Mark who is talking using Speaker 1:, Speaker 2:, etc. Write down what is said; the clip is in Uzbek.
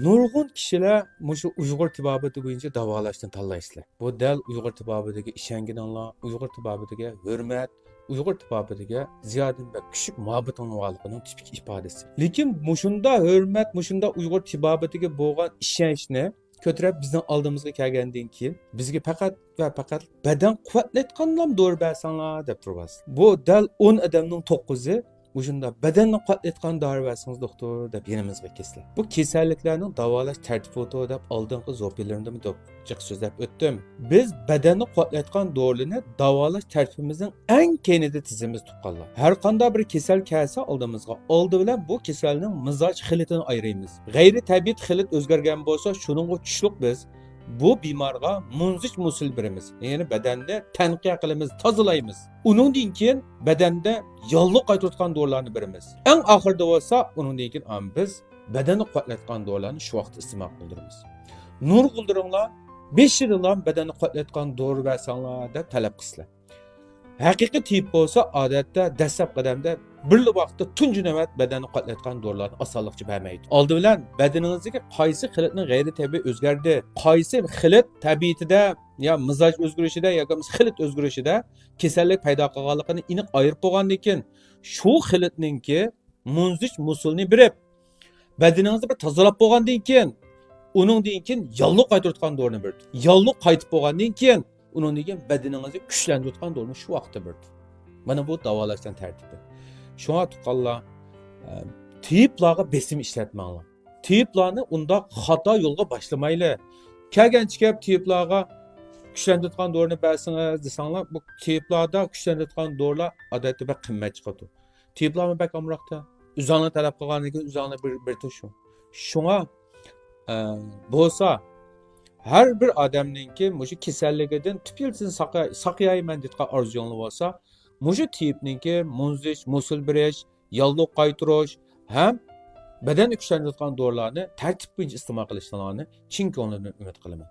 Speaker 1: Nurg'un kishilar mushu Uyg'ur tibobati bo'yicha davolashni tanlaysizlar. Bu dal Uyg'ur tibobatiga ishonganlar, Uyg'ur tibobatiga hurmat, Uyg'ur tibobatiga ziyodan bir kuchuk muhabbatingning tipik ifodasi. Lekin mushunda hurmat, mushunda Uyg'ur tibobatiga bo'lgan ishonchni ko'tarib bizning oldimizga kelgandan keyin bizga faqat va faqat badan quvvatlayotganlar dori bersanglar deb turibsiz. Bu dal 10 odamning 9i Uşunda bedenini qatlayotgan dori versiniz doktor deb yanımızga kesler. Bu kasalliklarning davolash tartibi deb oldingi zo'rlarimda jiq so'zlab o'tdim. Biz bedenni qatlayotgan dorilarni davolash tartibimizning eng kenida tizimiz tuqqanlar. Har qanday bir kasal kelsa oldimizga, oldi bilan bu kasalning mizoj xilitini ayiramiz. G'ayri tabiiy xilit o'zgargan bo'lsa, shuningga tushliq biz bu bemorga munzich musul beramiz. Ya'ni badanni tanqiya qilamiz, tozalaymiz. Uningdan keyin badanda yolliq qaytargan dorilarni beramiz. Eng oxirida bo'lsa, uningdan keyin biz badanni quvvatlayotgan dorilarni shu vaqtda iste'mol qildiramiz. Nur qildiringlar, 5 yildan badanni quvvatlayotgan dori bersanglar deb talab qilsizlar. Haqiqiy tip bo'lsa, odatda dastlab qadamda bir vaqtda tunji navbat badanni qatlayotgan dorilarni osonlikcha bermaydi. Oldi bilan badaningizdagi qaysi xilitning g'ayri tabiiy o'zgardi, qaysi xilit tabiatida yo mizoj o'zgarishida yoki xilit o'zgarishida kasallik paydo qilganligini aniq ayirib bo'lgandan keyin shu xilitningki munzich musulni berib badaningizni bir tozalab bo'lgandan keyin uningdan keyin yolliq qaytargan dorini berdi. Yolliq qaytib bo'lgandan keyin uningdan keyin badaningizni kuchlantirgan dorini shu vaqtda berdi. Mana bu davolashdan tartibi. Şuna tuqqanlar tiyiplarga besim ishlatmanglar. Tiyiplarni unda xato yo'lga boshlamayli. Kelgan chiqib tiyiplarga kuchlantirgan dorini bersingiz desanglar, bu tiyiplarda kuchlantirgan dorilar odatda bir qimmat chiqadi. Tiyiplarni bak amroqda uzanni talab qilgandan keyin uzanni bir tushun. Shunga bo'lsa har bir odamningki mushu kasalligidan tupilsin saqlayman degan orzuyonli bo'lsa, mushu tipninki munzich, musul berish, yolliq qaytirish ham badan kuchlantirgan dorilarni tartib bo'yicha iste'mol qilishlarini chin ko'ngildan umid qilaman.